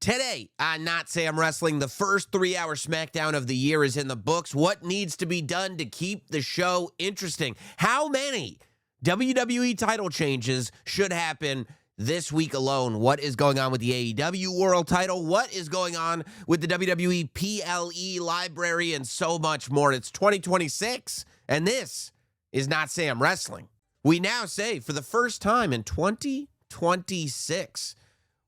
Today on Notsam Wrestling, the first 3-hour Smackdown of the year is in the books. What needs to be done to keep the show interesting? How many WWE title changes should happen this week alone? What is going on with the AEW World title? What is going on with the WWE PLE library and so much more? It's 2026, and this is Notsam Wrestling. We now say, for the first time in 2026,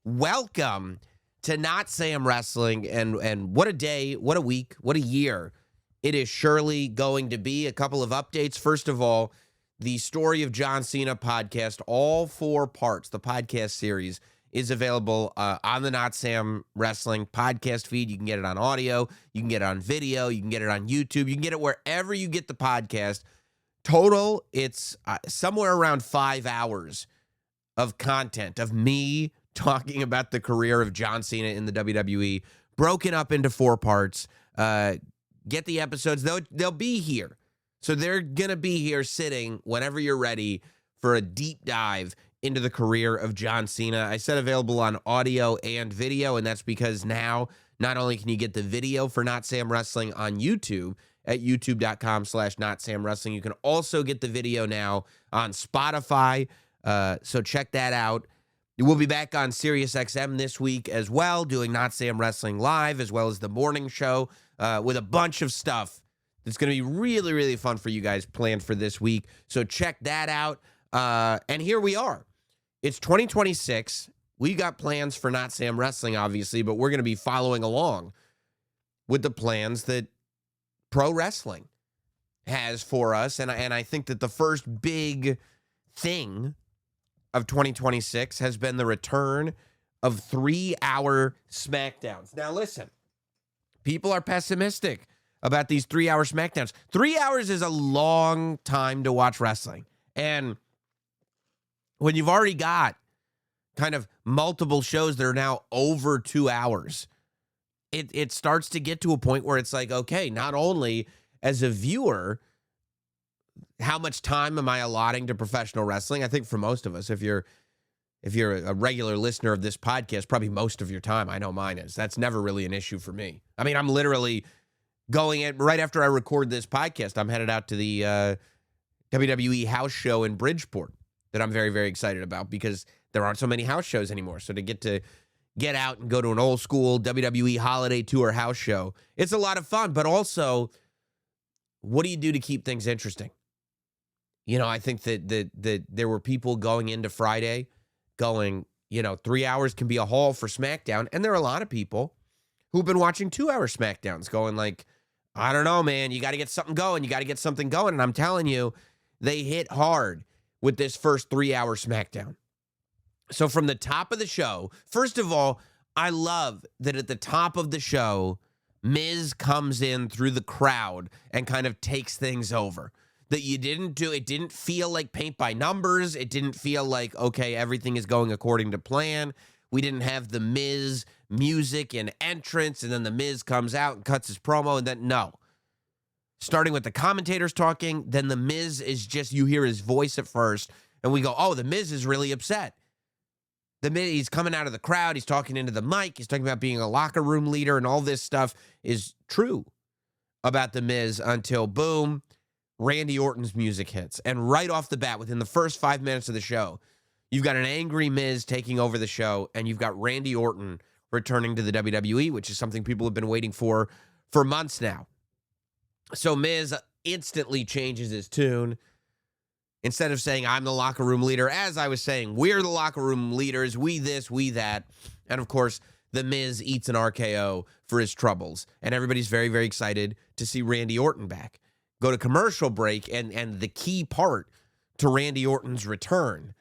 welcome to Notsam Wrestling, and what a day, what a week, what a year it is surely going to be. A couple of updates. First of all, the Story of John Cena podcast, all 4 parts, the podcast series, is available on the Notsam Wrestling podcast feed. You can get it on audio, you can get it on video, you can get it on YouTube, you can get it wherever you get the podcast. Total, it's somewhere around 5 hours of content of me talking about the career of John Cena in the WWE, broken up into 4 parts. Get the episodes. They'll be here. So they're going to be here sitting whenever you're ready for a deep dive into the career of John Cena. I said available on audio and video, and that's because now not only can you get the video for Notsam Wrestling on YouTube at youtube.com/NotsamWrestling, you can also get the video now on Spotify. So check that out. We'll be back on SiriusXM this week as well, doing Notsam Wrestling Live, as well as the morning show with a bunch of stuff that's going to be really, really fun for you guys planned for this week. So check that out. And here we are. It's 2026. We got plans for Notsam Wrestling, obviously, but we're going to be following along with the plans that pro wrestling has for us. And I think that the first big thing of 2026 has been the return of 3-hour Smackdowns. Now, listen, people are pessimistic about these 3-hour Smackdowns. 3 hours is a long time to watch wrestling. And when you've already got kind of multiple shows that are now over 2 hours, it starts to get to a point where it's like, okay, not only as a viewer, how much time am I allotting to professional wrestling? I think for most of us, if you're a regular listener of this podcast, probably most of your time. I know mine is. That's never really an issue for me. I mean, I'm literally going in right after I record this podcast. I'm headed out to the WWE house show in Bridgeport that I'm very, very excited about because there aren't so many house shows anymore. So to get out and go to an old school WWE holiday tour house show, it's a lot of fun. But also, what do you do to keep things interesting? You know, I think that there were people going into Friday going, 3 hours can be a haul for SmackDown. And there are a lot of people who've been watching 2-hour SmackDowns going like, I don't know, man, you got to get something going. You got to get something going. And I'm telling you, they hit hard with this first 3-hour SmackDown. So from the top of the show, first of all, I love that at the top of the show, Miz comes in through the crowd and kind of takes things over. That it didn't feel like paint by numbers. It didn't feel like, okay, everything is going according to plan. We didn't have the Miz music and entrance, and then the Miz comes out and cuts his promo, and then, no. Starting with the commentators talking, then the Miz is just, you hear his voice at first, and we go, oh, the Miz is really upset. The Miz, he's coming out of the crowd, he's talking into the mic, he's talking about being a locker room leader, and all this stuff is true about the Miz until, boom, Randy Orton's music hits. And right off the bat, within the first 5 minutes of the show, you've got an angry Miz taking over the show, and you've got Randy Orton returning to the WWE, which is something people have been waiting for months now. So Miz instantly changes his tune. Instead of saying, I'm the locker room leader, as I was saying, we're the locker room leaders, we this, we that. And of course, the Miz eats an RKO for his troubles. And everybody's very, very excited to see Randy Orton back. Go to commercial break, and the key part to Randy Orton's return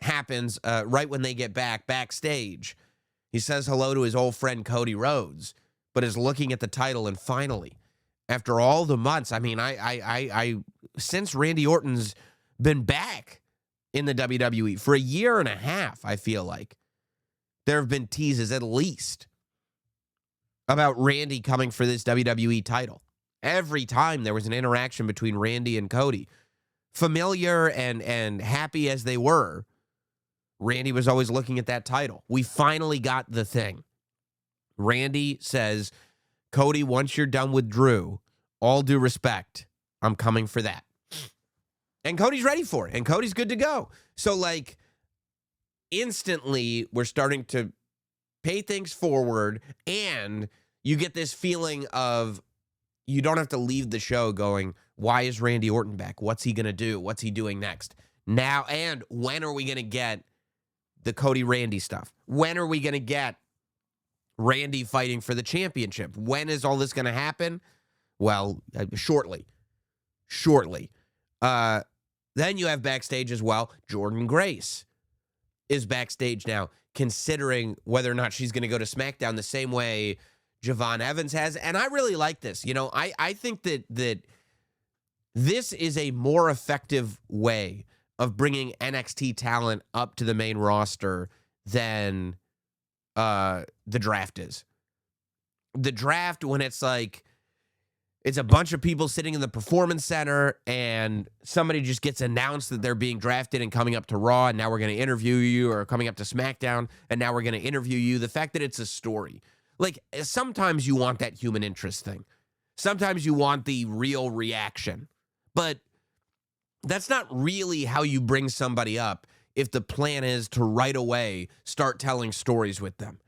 happens right when they get backstage. He says hello to his old friend Cody Rhodes, but is looking at the title, and finally, after all the months, I mean, I since Randy Orton's been back in the WWE for a year and a half, I feel like there have been teases at least about Randy coming for this WWE title. Every time there was an interaction between Randy and Cody, familiar and happy as they were, Randy was always looking at that title. We finally got the thing. Randy says, Cody, once you're done with Drew, all due respect, I'm coming for that. And Cody's ready for it, and Cody's good to go. So, like, instantly, we're starting to pay things forward, and you get this feeling of you don't have to leave the show going, why is Randy Orton back? What's he going to do? What's he doing next? Now, and when are we going to get the Cody-Randy stuff? When are we going to get Randy fighting for the championship? When is all this going to happen? Well, shortly. Then you have backstage as well. Jordynne Grace is backstage now, considering whether or not she's going to go to SmackDown the same way Javon Evans has. And I really like this. You know, I think that this is a more effective way of bringing NXT talent up to the main roster than the draft is. The draft, when it's like, it's a bunch of people sitting in the Performance Center and somebody just gets announced that they're being drafted and coming up to Raw, and now we're going to interview you, or coming up to SmackDown and now we're going to interview you. The fact that it's a story. Like, sometimes you want that human interest thing. Sometimes you want the real reaction. But that's not really how you bring somebody up if the plan is to right away start telling stories with them.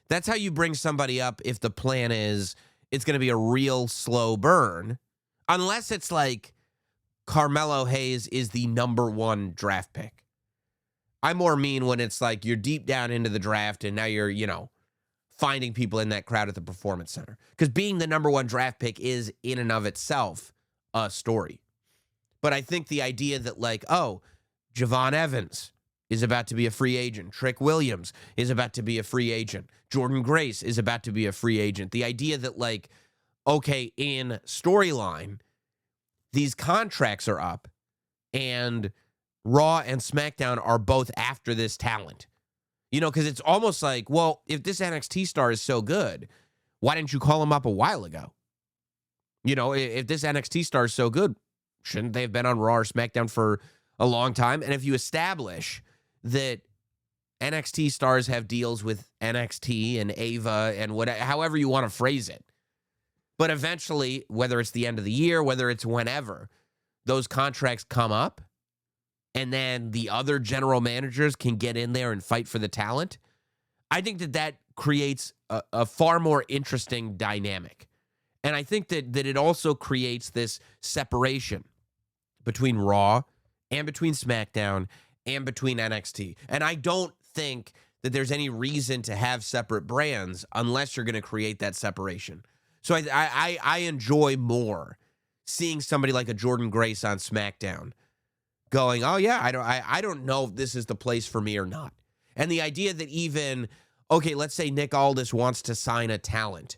That's how you bring somebody up if the plan is it's going to be a real slow burn, unless it's like Carmelo Hayes is the #1 draft pick. I more mean when it's like you're deep down into the draft and now you're, finding people in that crowd at the Performance Center. Because being the #1 draft pick is in and of itself a story. But I think the idea that like, oh, Javon Evans is about to be a free agent. Trick Williams is about to be a free agent. Jordynne Grace is about to be a free agent. The idea that like, okay, in storyline, these contracts are up and Raw and SmackDown are both after this talent. Because it's almost like, well, if this NXT star is so good, why didn't you call him up a while ago? If this NXT star is so good, shouldn't they have been on Raw or SmackDown for a long time? And if you establish that NXT stars have deals with NXT and Ava and whatever, however you want to phrase it, but eventually, whether it's the end of the year, whether it's whenever, those contracts come up, and then the other general managers can get in there and fight for the talent, I think that creates a far more interesting dynamic. And I think that it also creates this separation between Raw and between SmackDown and between NXT. And I don't think that there's any reason to have separate brands unless you're going to create that separation. So I enjoy more seeing somebody like a Jordynne Grace on SmackDown going, oh yeah, I don't know if this is the place for me or not. And the idea that even, okay, let's say Nick Aldis wants to sign a talent,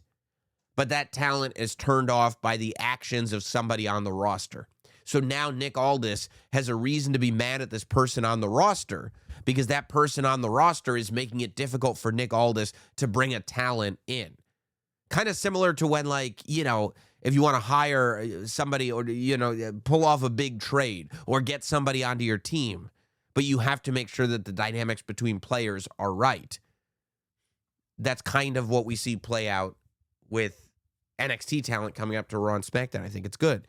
but that talent is turned off by the actions of somebody on the roster. So now Nick Aldis has a reason to be mad at this person on the roster because that person on the roster is making it difficult for Nick Aldis to bring a talent in. Kind of similar to when, like, if you want to hire somebody or, pull off a big trade or get somebody onto your team, but you have to make sure that the dynamics between players are right. That's kind of what we see play out with NXT talent coming up to Raw and SmackDown. I think it's good.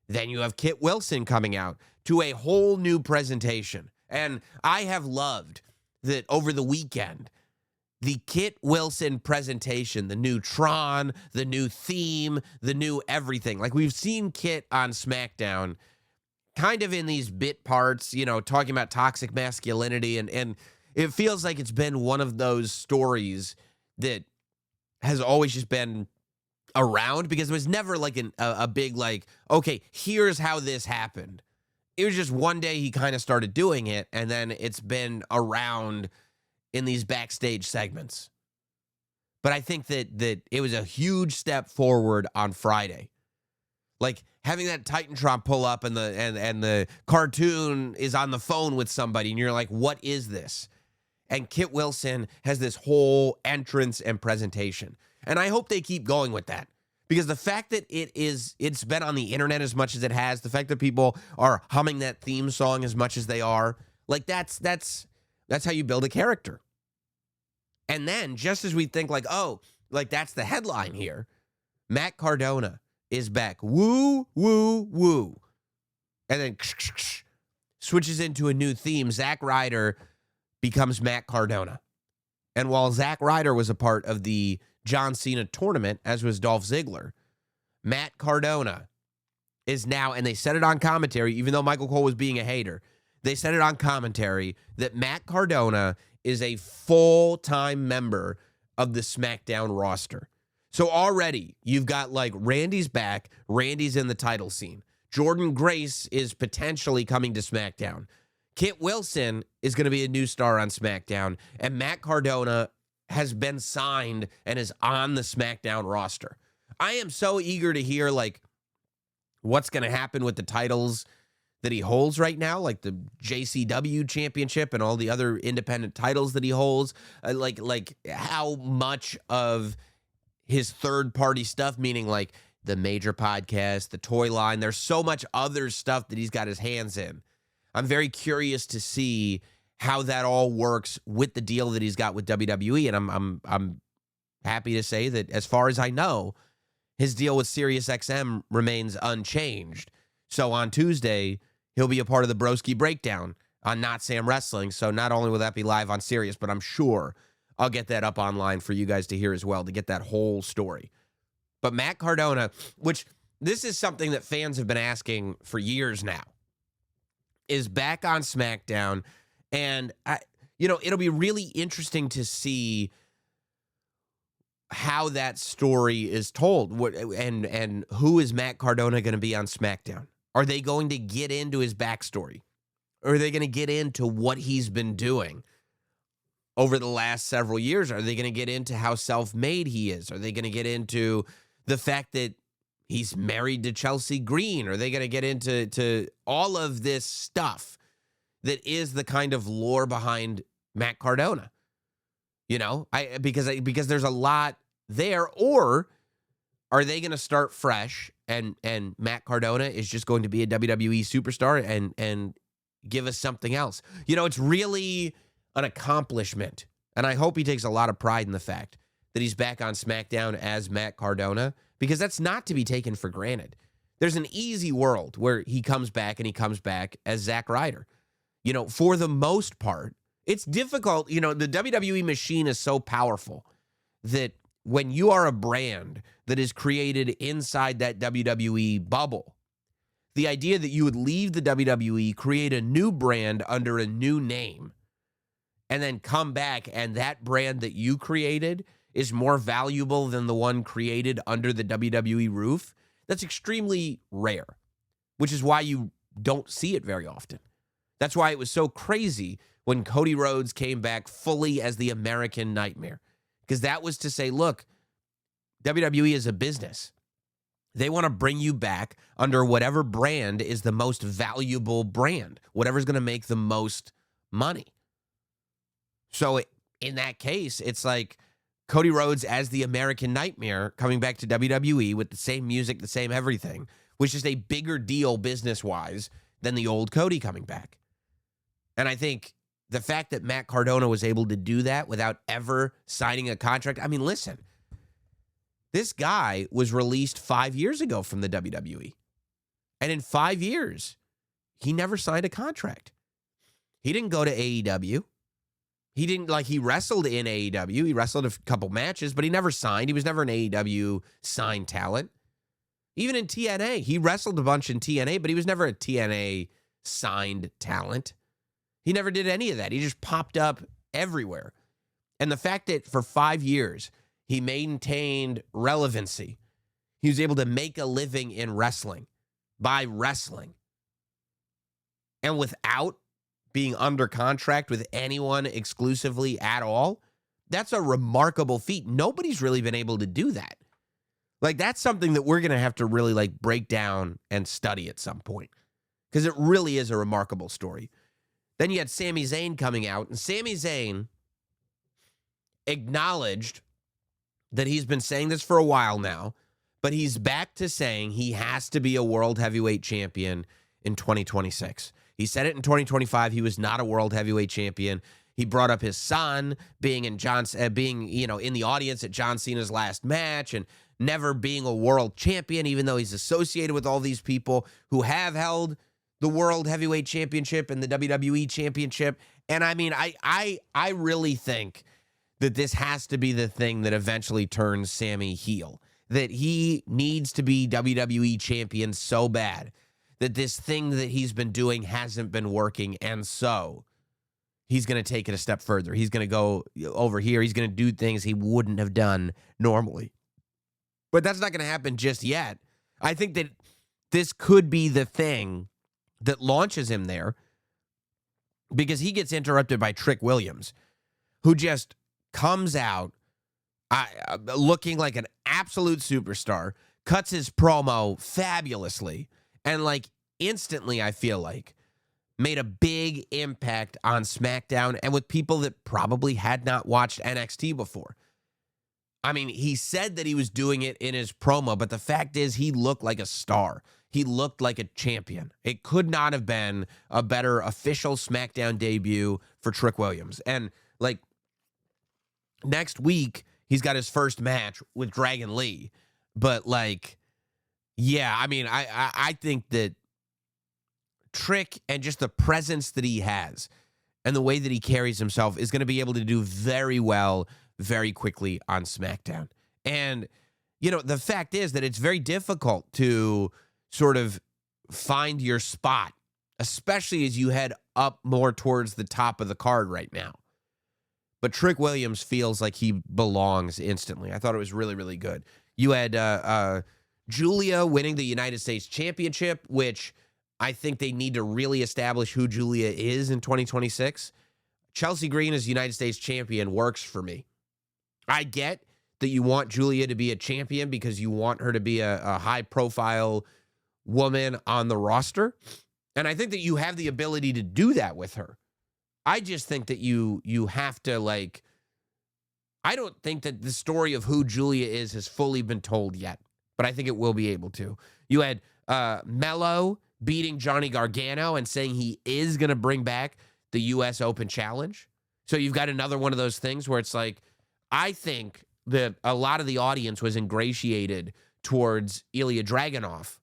Then you have Kit Wilson coming out to a whole new presentation. And I have loved that over the weekend, the Kit Wilson presentation, the new Tron, the new theme, the new everything. Like, we've seen Kit on SmackDown kind of in these bit parts, talking about toxic masculinity. And it feels like it's been one of those stories that has always just been around because it was never like a big, like, okay, here's how this happened. It was just one day he kind of started doing it, and then it's been around in these backstage segments. But I think that it was a huge step forward on Friday. Like, having that Titantron pull up and the cartoon is on the phone with somebody, and you're like, what is this? And Kit Wilson has this whole entrance and presentation. And I hope they keep going with that. Because the fact that it's been on the internet as much as it has, the fact that people are humming that theme song as much as they are, like, that's how you build a character. And then, just as we think like, oh, Like, that's the headline here. Matt Cardona is back. Woo, woo, woo. And then switches into a new theme. Zack Ryder becomes Matt Cardona. And while Zack Ryder was a part of the John Cena tournament, as was Dolph Ziggler, Matt Cardona is now, and they said it on commentary, even though Michael Cole was being a hater, they said it on commentary that Matt Cardona is a full-time member of the SmackDown roster. So already you've got like Randy's back, Randy's in the title scene. Jordan Grace is potentially coming to SmackDown. Kit Wilson is going to be a new star on SmackDown, and Matt Cardona has been signed and is on the SmackDown roster. I am so eager to hear like what's going to happen with the titles that he holds right now, like the JCW championship and all the other independent titles that he holds, like how much of his third-party stuff, meaning like the major podcast, the toy line, there's so much other stuff that he's got his hands in. I'm very curious to see how that all works with the deal that he's got with WWE, and I'm happy to say that as far as I know, his deal with SiriusXM remains unchanged. So on Tuesday, he'll be a part of the Broski Breakdown on Notsam Wrestling. So not only will that be live on Sirius, but I'm sure I'll get that up online for you guys to hear as well, to get that whole story. But Matt Cardona, which this is something that fans have been asking for years now, is back on SmackDown. And, it'll be really interesting to see how that story is told. And who is Matt Cardona going to be on SmackDown? Are they going to get into his backstory? Or are they going to get into what he's been doing over the last several years? Are they going to get into how self-made he is? Are they going to get into the fact that he's married to Chelsea Green? Are they going to get into all of this stuff that is the kind of lore behind Matt Cardona? Because there's a lot there. Or are they going to start fresh and Matt Cardona is just going to be a WWE superstar and give us something else? It's really an accomplishment. And I hope he takes a lot of pride in the fact that he's back on SmackDown as Matt Cardona, because that's not to be taken for granted. There's an easy world where he comes back as Zack Ryder. For the most part, it's difficult. The WWE machine is so powerful that when you are a brand that is created inside that WWE bubble, the idea that you would leave the WWE, create a new brand under a new name, and then come back and that brand that you created is more valuable than the one created under the WWE roof, that's extremely rare, which is why you don't see it very often. That's why it was so crazy when Cody Rhodes came back fully as the American Nightmare, because that was to say, look, WWE is a business. They want to bring you back under whatever brand is the most valuable brand, whatever's going to make the most money. So in that case, it's like Cody Rhodes as the American Nightmare coming back to WWE with the same music, the same everything, which is a bigger deal business-wise than the old Cody coming back. And I think the fact that Matt Cardona was able to do that without ever signing a contract, I mean, listen, this guy was released 5 years ago from the WWE. And in 5 years, he never signed a contract. He didn't go to AEW. He wrestled in AEW. He wrestled a couple matches, but he never signed. He was never an AEW signed talent. Even in TNA, he wrestled a bunch in TNA, but he was never a TNA signed talent. He never did any of that. He just popped up everywhere. And the fact that for 5 years, he maintained relevancy. He was able to make a living in wrestling by wrestling. And without being under contract with anyone exclusively at all, that's a remarkable feat. Nobody's really been able to do that. Like, that's something that we're going to have to really break down and study at some point, because it really is a remarkable story. Then you had Sami Zayn coming out, and Sami Zayn acknowledged that he's been saying this for a while now, but he's back to saying he has to be a world heavyweight champion in 2026. He said it in 2025. He was not a world heavyweight champion. He brought up his son being in in the audience at John Cena's last match and never being a world champion, even though he's associated with all these people who have held the World Heavyweight Championship and the WWE Championship. And I mean, I really think that this has to be the thing that eventually turns Sammy heel. That he needs to be WWE champion so bad that this thing that he's been doing hasn't been working, and so he's going to take it a step further. He's going to go over here. He's going to do things he wouldn't have done normally. But that's not going to happen just yet. I think that this could be the thing that launches him there, because he gets interrupted by Trick Williams, who just comes out looking like an absolute superstar, cuts his promo fabulously, and like instantly, I feel like, made a big impact on SmackDown and with people that probably had not watched NXT before. I mean, he said that he was doing it in his promo, but the fact is he looked like a star. He looked like a champion. It could not have been a better official SmackDown debut for Trick Williams. And like next week, he's got his first match with Dragon Lee. But like, yeah, I mean, I think that Trick and just the presence that he has and the way that he carries himself is going to be able to do very well very quickly on SmackDown. And, you know, the fact is that it's very difficult to sort of find your spot, especially as you head up more towards the top of the card right now. But Trick Williams feels like he belongs instantly. I thought it was really, really good. You had Julia winning the United States Championship, which I think they need to really establish who Julia is in 2026. Chelsea Green as United States champion works for me. I get that you want Julia to be a champion because you want her to be a high-profile woman on the roster. And I think that you have the ability to do that with her. I just think that you have to, like, I don't think that the story of who Julia is has fully been told yet, but I think it will be able to. You had Mello beating Johnny Gargano and saying he is going to bring back the U.S. Open Challenge. So you've got another one of those things where it's like, I think that a lot of the audience was ingratiated towards Ilya Dragunov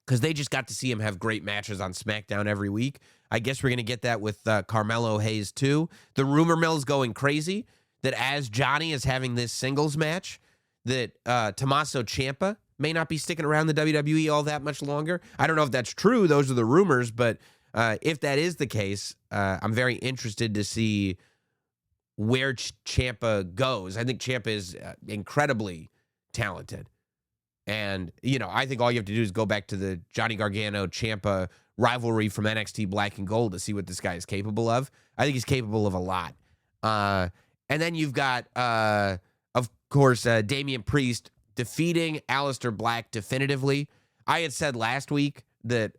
because they just got to see him have great matches on SmackDown every week. I guess we're going to get that with Carmelo Hayes too. The rumor mill's going crazy that as Johnny is having this singles match, that Tommaso Ciampa may not be sticking around the WWE all that much longer. I don't know if that's true. Those are the rumors. But if that is the case, I'm very interested to see where Ciampa goes. I think Ciampa is incredibly talented. And, you know, I think all you have to do is go back to the Johnny Gargano-Ciampa rivalry from NXT Black and Gold to see what this guy is capable of. I think he's capable of a lot. And then you've got, of course, Damian Priest defeating Aleister Black definitively. I had said last week that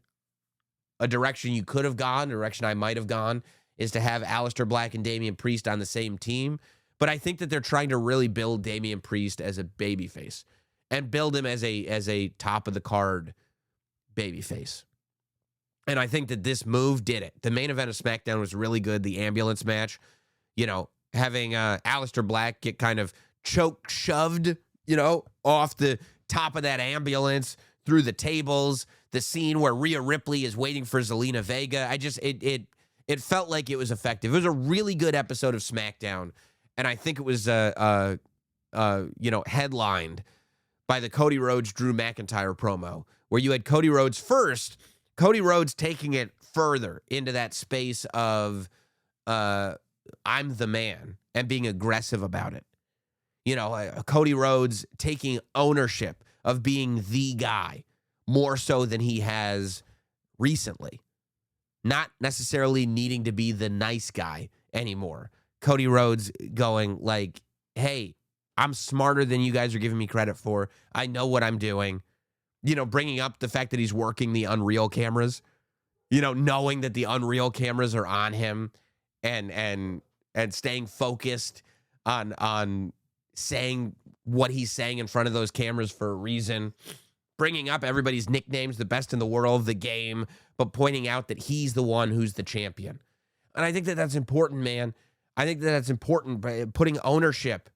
a direction you could have gone, a direction I might have gone, is to have Aleister Black and Damian Priest on the same team. But I think that they're trying to really build Damian Priest as a babyface and build him as a top of the card babyface. And I think that this move did it. The main event of SmackDown was really good. The ambulance match, you know, having Aleister Black get kind of shoved, you know, off the top of that ambulance through the tables. The scene where Rhea Ripley is waiting for Zelina Vega. It felt like it was effective. It was a really good episode of SmackDown, and I think it was headlined by the Cody Rhodes Drew McIntyre promo, where you had Cody Rhodes first. Cody Rhodes taking it further into that space of I'm the man and being aggressive about it. You know, Cody Rhodes taking ownership of being the guy more so than he has recently. Not necessarily needing to be the nice guy anymore. Cody Rhodes going like, hey, I'm smarter than you guys are giving me credit for. I know what I'm doing. You know, bringing up the fact that he's working the Unreal cameras, you know, knowing that the Unreal cameras are on him and staying focused on saying what he's saying in front of those cameras for a reason. Bringing up everybody's nicknames, the best in the world, the game, but pointing out that he's the one who's the champion. And I think that that's important, man. I think that that's important, by putting ownership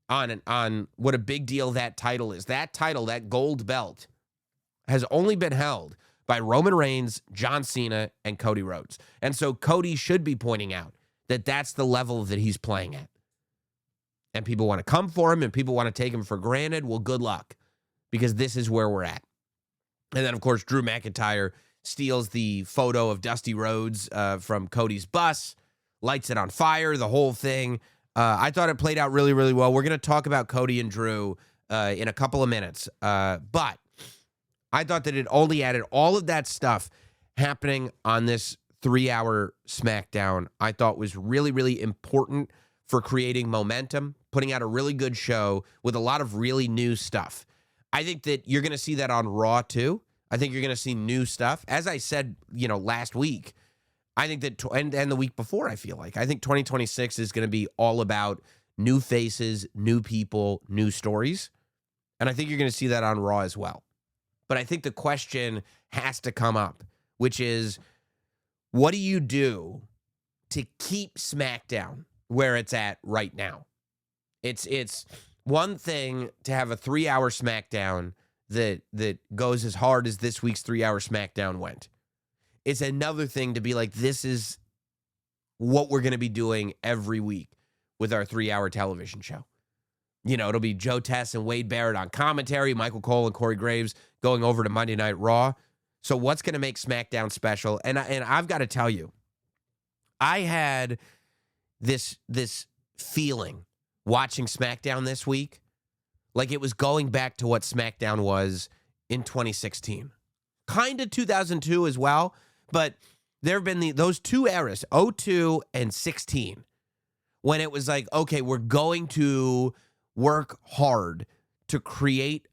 on what a big deal that title is. That title, that gold belt, has only been held by Roman Reigns, John Cena, and Cody Rhodes. And so Cody should be pointing out that that's the level that he's playing at. And people want to come for him and people want to take him for granted. Well, good luck, because this is where we're at. And then, of course, Drew McIntyre steals the photo of Dusty Rhodes from Cody's bus, lights it on fire, the whole thing. I thought it played out really, really well. We're going to talk about Cody and Drew in a couple of minutes. But I thought that it only added all of that stuff happening on this 3-hour SmackDown. I thought was really, really important for creating momentum, putting out a really good show with a lot of really new stuff. I think that you're going to see that on Raw too. I think you're going to see new stuff. As I said, last week, I think that, and the week before, I feel like, I think 2026 is going to be all about new faces, new people, new stories. And I think you're going to see that on Raw as well. But I think the question has to come up, which is, what do you do to keep SmackDown where it's at right now? It's one thing to have a 3-hour SmackDown that goes as hard as this week's 3-hour SmackDown went. It's another thing to be like, this is what we're going to be doing every week with our 3-hour television show. It'll be Joe Tess and Wade Barrett on commentary, Michael Cole and Corey Graves going over to Monday Night Raw. So what's going to make SmackDown special? And I've got to tell you, I had this feeling watching SmackDown this week like it was going back to what SmackDown was in 2016. Kind of 2002 as well, but there have been those two eras, 02 and 16, when it was like, okay, we're going to work hard to create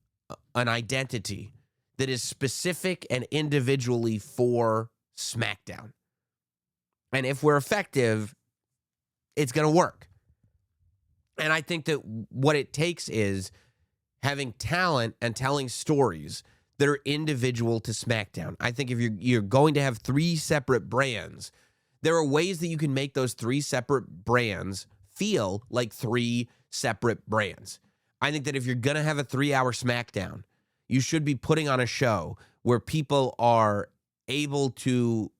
an identity that is specific and individually for SmackDown. And if we're effective, it's going to work. And I think that what it takes is having talent and telling stories that are individual to SmackDown. I think if you're going to have 3 separate brands, there are ways that you can make those 3 separate brands feel like 3 separate brands. I think that if you're going to have a 3-hour SmackDown, you should be putting on a show where people are able to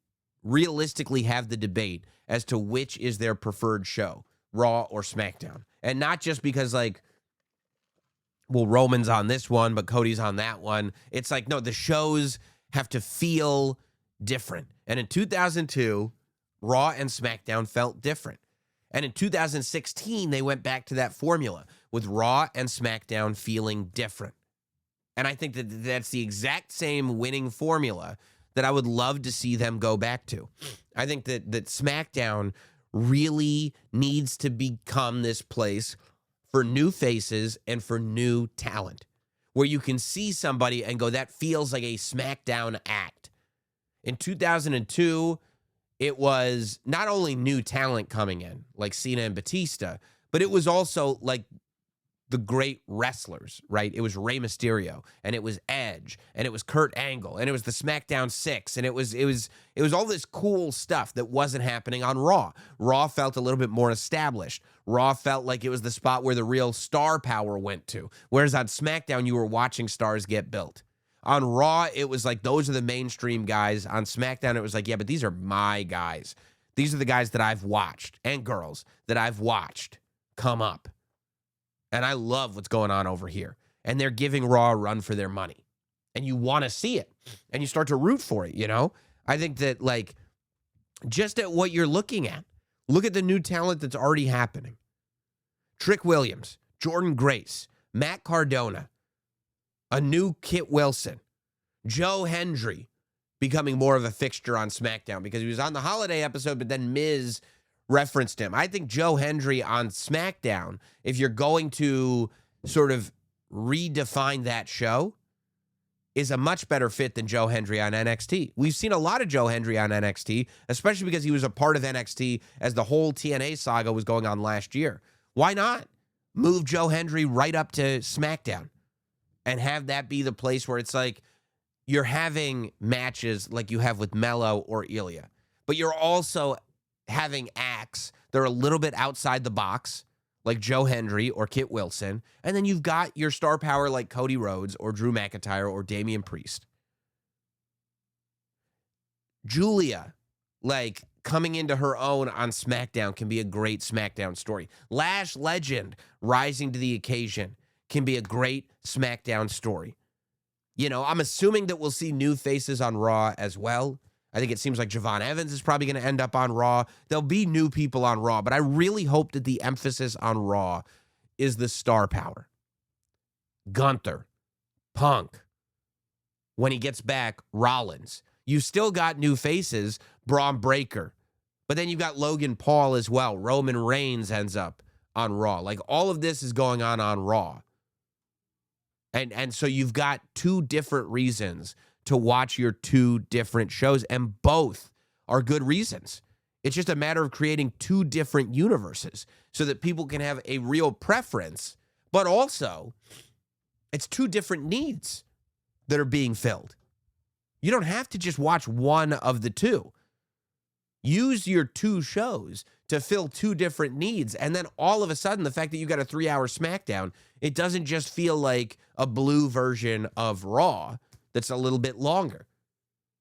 realistically have the debate as to which is their preferred show, Raw or SmackDown. And not just because, Roman's on this one, but Cody's on that one. It's like, no, the shows have to feel different. And in 2002, Raw and SmackDown felt different. And in 2016, they went back to that formula with Raw and SmackDown feeling different. And I think that that's the exact same winning formula that I would love to see them go back to. I think that SmackDown really needs to become this place for new faces and for new talent, where you can see somebody and go, that feels like a SmackDown act. In 2002, it was not only new talent coming in, like Cena and Batista, but it was also like the great wrestlers, right? It was Rey Mysterio, and it was Edge, and it was Kurt Angle, and it was the SmackDown 6, and it was all this cool stuff that wasn't happening on Raw. Raw felt a little bit more established. Raw felt like it was the spot where the real star power went to, whereas on SmackDown, you were watching stars get built. On Raw, it was like, those are the mainstream guys. On SmackDown, it was like, yeah, but these are my guys. These are the guys that I've watched, and girls that I've watched come up. And I love what's going on over here. And they're giving Raw a run for their money. And you want to see it. And you start to root for it, I think that, just at what you're looking at, look at the new talent that's already happening. Trick Williams, Jordan Grace, Matt Cardona, a new Kit Wilson, Joe Hendry becoming more of a fixture on SmackDown because he was on the holiday episode, but then Miz referenced him. I think Joe Hendry on SmackDown, if you're going to sort of redefine that show, is a much better fit than Joe Hendry on NXT. We've seen a lot of Joe Hendry on NXT, especially because he was a part of NXT as the whole TNA saga was going on last year. Why not move Joe Hendry right up to SmackDown and have that be the place where it's like you're having matches like you have with Mello or Ilya, but you're also having acts They're a little bit outside the box, like Joe Hendry or Kit Wilson. And then you've got your star power like Cody Rhodes or Drew McIntyre or Damian Priest. Julia, like, coming into her own on SmackDown can be a great SmackDown story. Lash Legend rising to the occasion can be a great SmackDown story. You know, I'm assuming that we'll see new faces on Raw as well. I think it seems like Javon Evans is probably going to end up on Raw. There'll be new people on Raw, but I really hope that the emphasis on Raw is the star power. Gunther, Punk. When he gets back, Rollins. You still got new faces, Braun Breaker. But then you've got Logan Paul as well. Roman Reigns ends up on Raw. Like, all of this is going on Raw. And so you've got two different reasons to watch your two different shows, and both are good reasons. It's just a matter of creating two different universes so that people can have a real preference, but also it's two different needs that are being filled. You don't have to just watch one of the two. Use your two shows to fill two different needs. And then all of a sudden, the fact that you got a 3-hour SmackDown, it doesn't just feel like a blue version of Raw that's a little bit longer.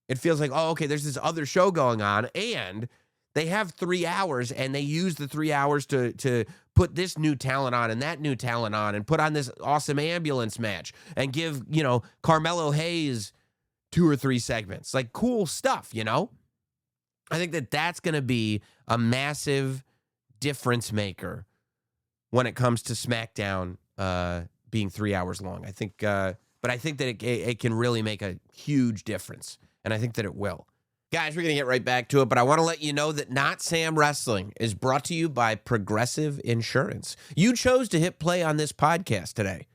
It feels like, oh, okay, there's this other show going on, and they have 3 hours, and they use the 3 hours to put this new talent on and that new talent on and put on this awesome ambulance match and give, you know, Carmelo Hayes 2 or 3 segments. Like, cool stuff, you know? I think that that's going to be a massive difference maker when it comes to SmackDown being 3 hours long. I think, but I think that it can really make a huge difference, and I think that it will. Guys, we're going to get right back to it, but I want to let you know that Notsam Wrestling is brought to you by Progressive Insurance. You chose to hit play on this podcast today.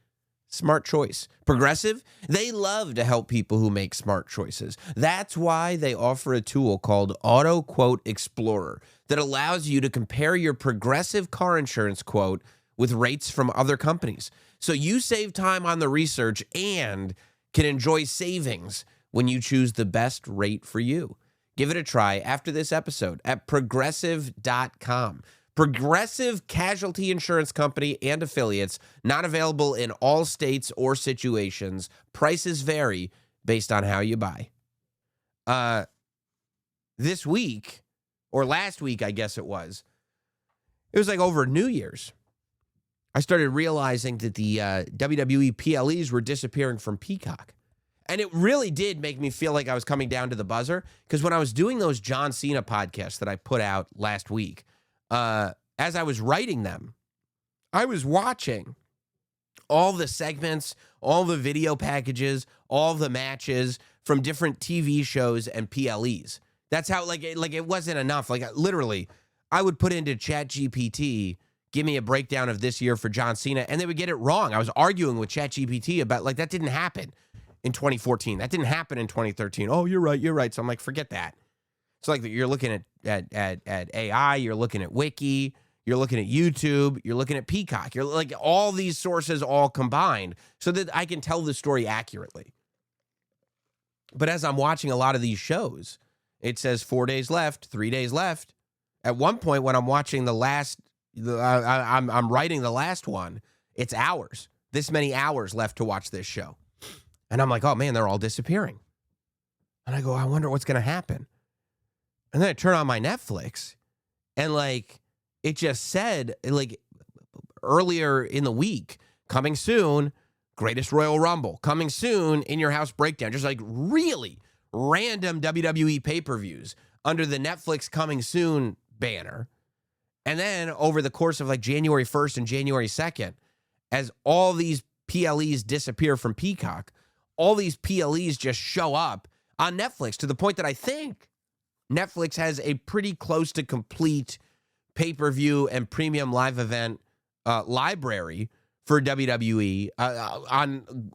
Smart choice. Progressive, they love to help people who make smart choices. That's why they offer a tool called Auto Quote Explorer that allows you to compare your Progressive car insurance quote with rates from other companies. So you save time on the research and can enjoy savings when you choose the best rate for you. Give it a try after this episode at progressive.com. Progressive Casualty Insurance Company and affiliates, not available in all states or situations. Prices vary based on how you buy. This week, or last week, I guess it was like over New Year's, I started realizing that the WWE PLEs were disappearing from Peacock. And it really did make me feel like I was coming down to the buzzer, because when I was doing those John Cena podcasts that I put out last week, as I was writing them, I was watching all the segments, all the video packages, all the matches from different TV shows and PLEs. That's how, like it wasn't enough. Like, literally, I would put into ChatGPT, give me a breakdown of this year for John Cena, and they would get it wrong. I was arguing with ChatGPT about, like, that didn't happen in 2014. That didn't happen in 2013. Oh, you're right. So I'm like, forget that. So, like, you're looking at AI, you're looking at Wiki, you're looking at YouTube, you're looking at Peacock. You're like all these sources all combined so that I can tell the story accurately. But as I'm watching a lot of these shows, it says 4 days left, 3 days left. At one point when I'm watching I'm writing the last one, it's hours. This many hours left to watch this show. And I'm like, oh man, they're all disappearing. And I go, I wonder what's going to happen. And then I turn on my Netflix, and like it just said, like, earlier in the week, coming soon, Greatest Royal Rumble, coming soon, In Your House Breakdown, just like really random WWE pay-per-views under the Netflix coming soon banner. And then over the course of like January 1st and January 2nd, as all these PLEs disappear from Peacock, all these PLEs just show up on Netflix, to the point that I think Netflix has a pretty close to complete pay-per-view and premium live event library for WWE on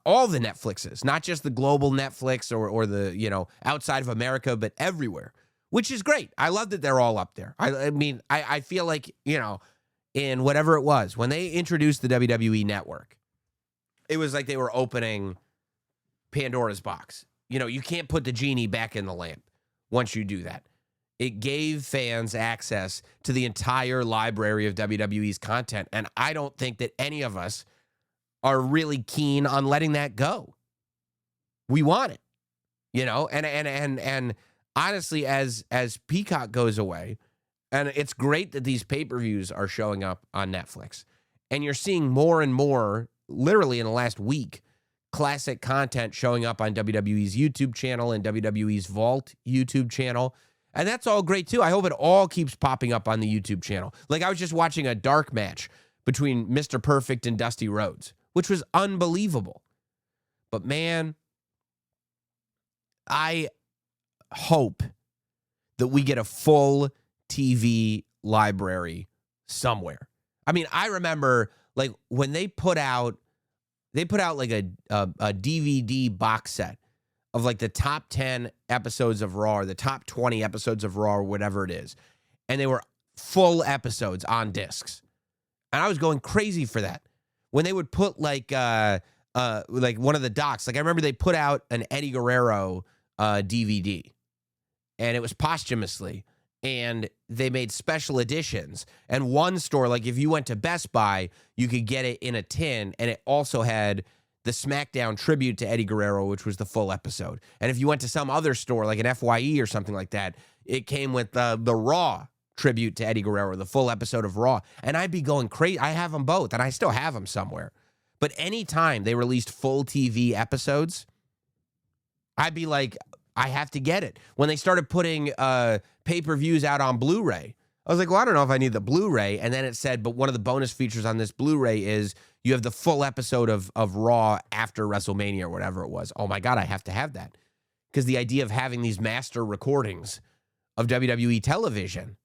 all the Netflixes, not just the global Netflix or the, you know, outside of America, but everywhere, which is great. I love that they're all up there. I mean, I feel like, you know, in whatever it was, when they introduced the WWE Network, it was like they were opening Pandora's box. You know, you can't put the genie back in the lamp once you do that. It gave fans access to the entire library of WWE's content, and I don't think that any of us are really keen on letting that go. We want it, and honestly, as Peacock goes away, and it's great that these pay-per-views are showing up on Netflix, and you're seeing more and more, literally in the last week, classic content showing up on WWE's YouTube channel and WWE's Vault YouTube channel. And that's all great too. I hope it all keeps popping up on the YouTube channel. Like, I was just watching a dark match between Mr. Perfect and Dusty Rhodes, which was unbelievable. But man, I hope that we get a full TV library somewhere. I mean, I remember like when they put out like a DVD box set of like the top 10 episodes of Raw, or the top 20 episodes of Raw, or whatever it is. And they were full episodes on discs. And I was going crazy for that. When they would put like one of the docs, like I remember they put out an Eddie Guerrero DVD, and it was posthumously, and they made special editions. And one store, like if you went to Best Buy, you could get it in a tin, and it also had the Smackdown tribute to Eddie Guerrero, which was the full episode. And if you went to some other store, like an FYE or something like that, it came with the Raw tribute to Eddie Guerrero, the full episode of Raw. And I'd be going crazy. I have them both, and I still have them somewhere. But anytime they released full TV episodes, I'd be like, I have to get it. When they started putting pay-per-views out on Blu-ray, I was like, well, I don't know if I need the Blu-ray. And then it said, but one of the bonus features on this Blu-ray is you have the full episode of Raw after WrestleMania or whatever it was. Oh my God, I have to have that. Because the idea of having these master recordings of WWE television,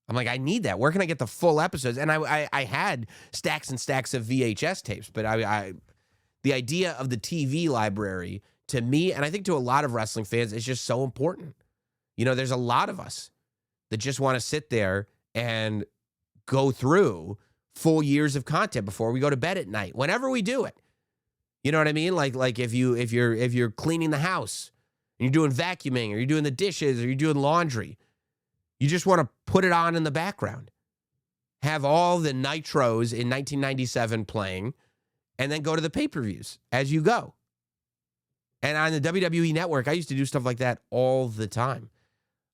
I'm like, I need that. Where can I get the full episodes? And I had stacks and stacks of VHS tapes, but the idea of the TV library, to me, and I think to a lot of wrestling fans, is just so important. There's a lot of us that just want to sit there and go through full years of content before we go to bed at night, whenever we do it. You know what I mean? Like if you're cleaning the house and you're doing vacuuming, or you're doing the dishes, or you're doing laundry, you just want to put it on in the background, have all the nitros in 1997 playing, and then go to the pay-per-views as you go. And on the WWE Network, I used to do stuff like that all the time.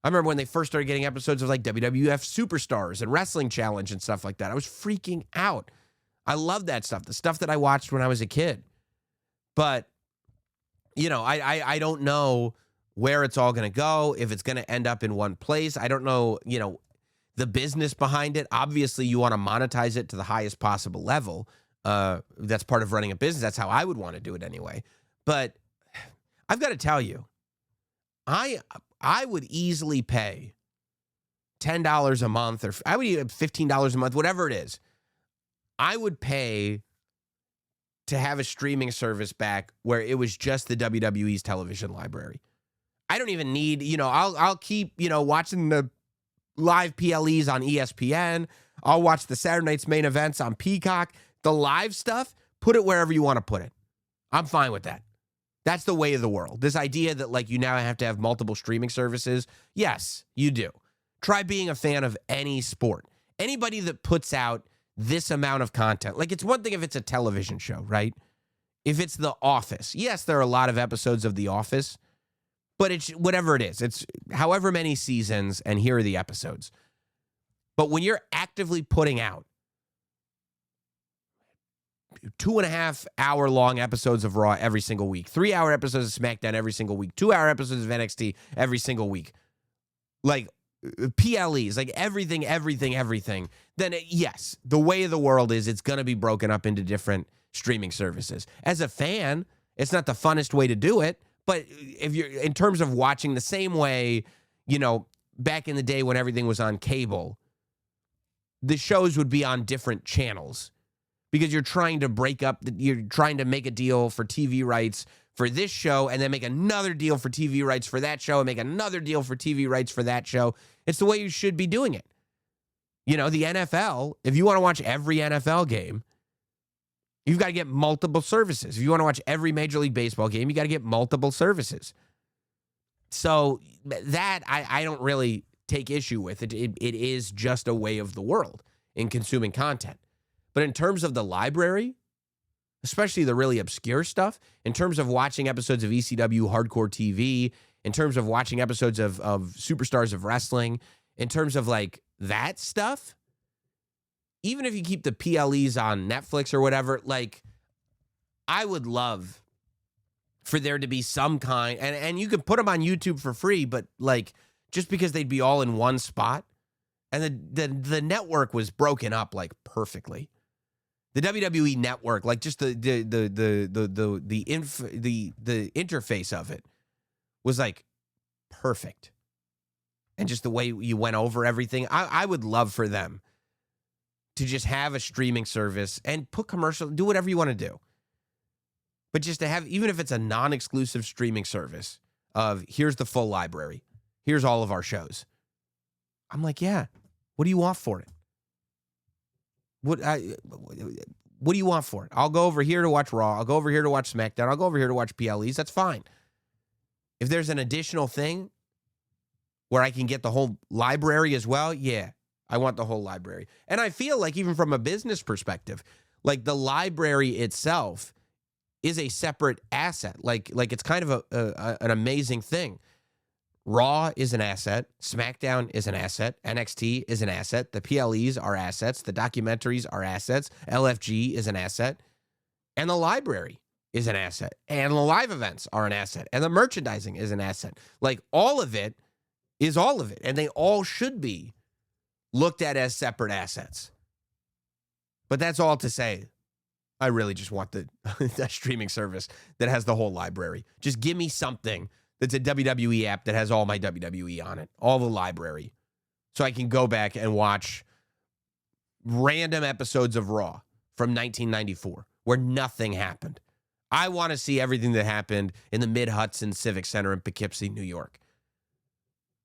I remember when they first started getting episodes of like WWF Superstars and Wrestling Challenge and stuff like that. I was freaking out. I love that stuff, the stuff that I watched when I was a kid. But, I don't know where it's all going to go, if it's going to end up in one place. I don't know, the business behind it. Obviously, you want to monetize it to the highest possible level. That's part of running a business. That's how I would want to do it anyway. But I've got to tell you, I would easily pay $10 a month, or I would even $15 a month, whatever it is. I would pay to have a streaming service back where it was just the WWE's television library. I don't even need, I'll keep, watching the live PLEs on ESPN. I'll watch the Saturday Night's Main Events on Peacock. The live stuff, put it wherever you want to put it. I'm fine with that. That's the way of the world. This idea that like you now have to have multiple streaming services. Yes, you do. Try being a fan of any sport. Anybody that puts out this amount of content. Like, it's one thing if it's a television show, right? If it's The Office. Yes, there are a lot of episodes of The Office, but it's whatever it is. It's however many seasons, and here are the episodes. But when you're actively putting out 2.5 hour long episodes of Raw every single week, 3 hour episodes of SmackDown every single week, 2 hour episodes of NXT every single week, like PLEs, like everything, then yes, the way of the world is it's going to be broken up into different streaming services. As a fan, it's not the funnest way to do it, but if you're in terms of watching the same way, back in the day when everything was on cable, the shows would be on different channels. Because you're trying to make a deal for TV rights for this show, and then make another deal for TV rights for that show, and make another deal for TV rights for that show. It's the way you should be doing it. The NFL, if you want to watch every NFL game, you've got to get multiple services. If you want to watch every Major League Baseball game, you got to get multiple services. So that, I don't really take issue with. It is just a way of the world in consuming content. But in terms of the library, especially the really obscure stuff, in terms of watching episodes of ECW Hardcore TV, in terms of watching episodes of Superstars of Wrestling, in terms of like that stuff, even if you keep the PLEs on Netflix or whatever, like I would love for there to be some kind, and you could put them on YouTube for free, but like just because they'd be all in one spot, and the network was broken up like perfectly. The WWE network, like just the interface of it was like perfect, and just the way you went over everything. I would love for them to just have a streaming service and put commercial, do whatever you want to do. But just to have, even if it's a non-exclusive streaming service of here's the full library, here's all of our shows. I'm like, yeah, what do you want for it? What do you want for it? I'll go over here to watch Raw. I'll go over here to watch SmackDown. I'll go over here to watch PLEs. That's fine. If there's an additional thing where I can get the whole library as well, yeah, I want the whole library. And I feel like even from a business perspective, like the library itself is a separate asset. Like it's kind of an amazing thing. Raw is an asset. SmackDown is an asset. NXT is an asset. The PLEs are assets. The documentaries are assets. LFG is an asset. And the library is an asset. And the live events are an asset. And the merchandising is an asset. Like all of it is all of it. And they all should be looked at as separate assets. But that's all to say, I really just want the streaming service that has the whole library. Just give me something that's a WWE app that has all my WWE on it, all the library, so I can go back and watch random episodes of Raw from 1994 where nothing happened. I want to see everything that happened in the Mid-Hudson Civic Center in Poughkeepsie, New York.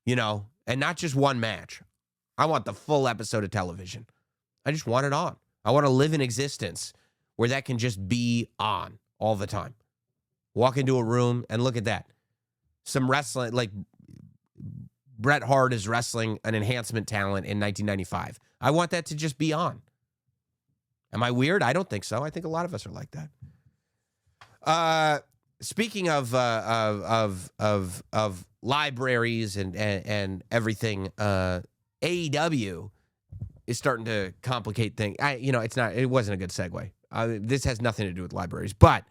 You know, and not just one match. I want the full episode of television. I just want it on. I want to live in existence where that can just be on all the time. Walk into a room and look at that. Some wrestling, like Bret Hart is wrestling an enhancement talent in 1995. I want that to just be on. Am I weird? I don't think so. I think a lot of us are like that. Speaking of libraries and everything, AEW is starting to complicate things. It wasn't a good segue. This has nothing to do with libraries, but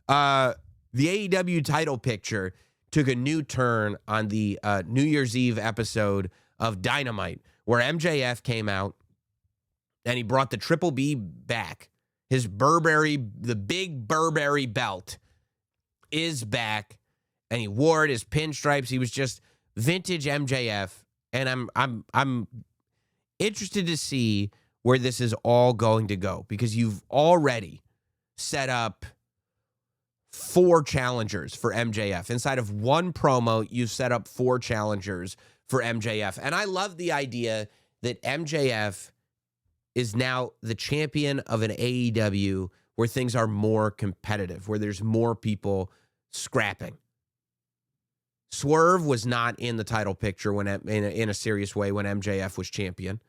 the AEW title picture took a new turn on the New Year's Eve episode of Dynamite, where MJF came out and he brought the Triple B back. His the big Burberry belt is back, and he wore it, his pinstripes. He was just vintage MJF, and I'm interested to see where this is all going to go, because you've already set up 4 challengers for MJF. Inside of one promo, you've set up 4 challengers for MJF. And I love the idea that MJF is now the champion of an AEW where things are more competitive, where there's more people scrapping. Swerve was not in the title picture when in a serious way when MJF was champion.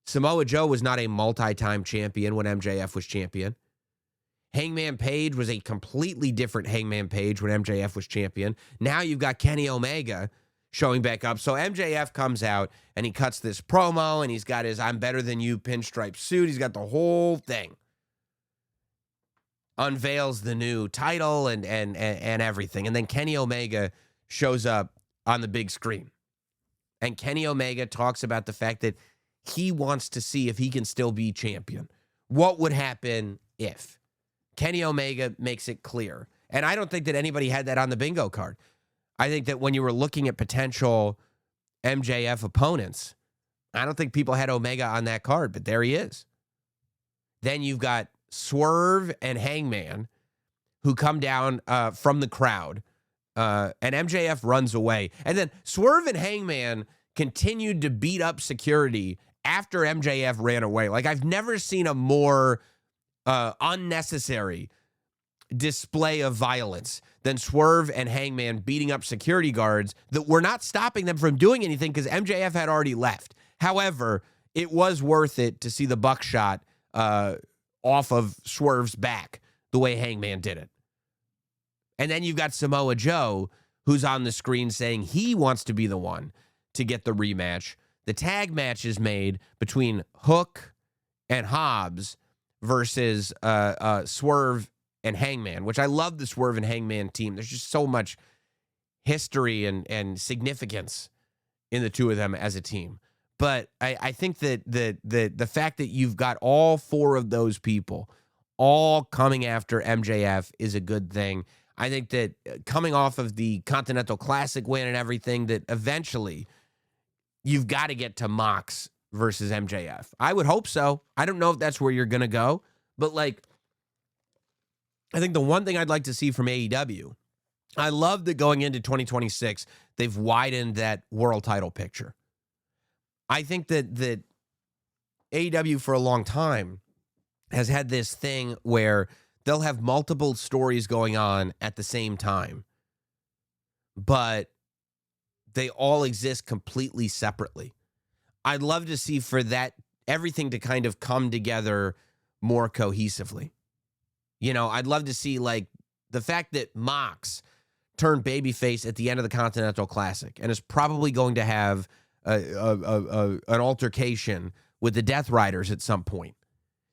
Samoa Joe was not a multi-time champion when MJF was champion. Hangman Page was a completely different Hangman Page when MJF was champion. Now you've got Kenny Omega showing back up. So MJF comes out and he cuts this promo and he's got his I'm better than you pinstripe suit. He's got the whole thing. Unveils the new title and everything. And then Kenny Omega shows up on the big screen. And Kenny Omega talks about the fact that he wants to see if he can still be champion. What would happen if? Kenny Omega makes it clear. And I don't think that anybody had that on the bingo card. I think that when you were looking at potential MJF opponents, I don't think people had Omega on that card, but there he is. Then you've got Swerve and Hangman who come down from the crowd, and MJF runs away. And then Swerve and Hangman continued to beat up security after MJF ran away. Like, I've never seen a more unnecessary display of violence than Swerve and Hangman beating up security guards that were not stopping them from doing anything because MJF had already left. However, it was worth it to see the buckshot off of Swerve's back the way Hangman did it. And then you've got Samoa Joe, who's on the screen saying he wants to be the one to get the rematch. The tag match is made between Hook and Hobbs versus Swerve and Hangman, which I love the Swerve and Hangman team. There's just so much history and significance in the two of them as a team. But I think that the fact that you've got all four of those people all coming after MJF is a good thing. I think that coming off of the Continental Classic win and everything, that eventually you've got to get to Mox versus MJF. I would hope so. I don't know if that's where you're going to go, but like, I think the one thing I'd like to see from AEW, I love that going into 2026, they've widened that world title picture. I think that AEW for a long time has had this thing where they'll have multiple stories going on at the same time, but they all exist completely separately. I'd love to see for that everything to kind of come together more cohesively. You know, I'd love to see like the fact that Mox turned babyface at the end of the Continental Classic and is probably going to have an altercation with the Death Riders at some point.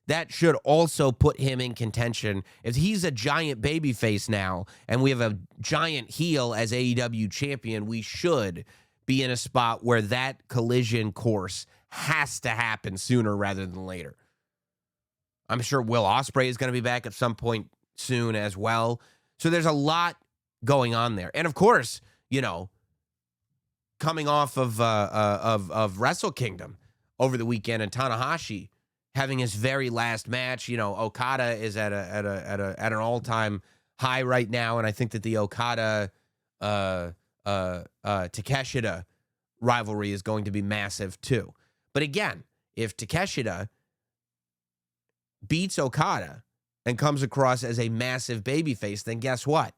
That should also put him in contention. If he's a giant babyface now and we have a giant heel as AEW champion, we should be in a spot where that collision course has to happen sooner rather than later. I'm sure Will Ospreay is going to be back at some point soon as well. So there's a lot going on there. And of course, you know, coming off of Wrestle Kingdom over the weekend and Tanahashi having his very last match, you know, Okada is at an all-time high right now, and I think that the Okada Takeshita rivalry is going to be massive too. But again, if Takeshita beats Okada and comes across as a massive babyface, then guess what?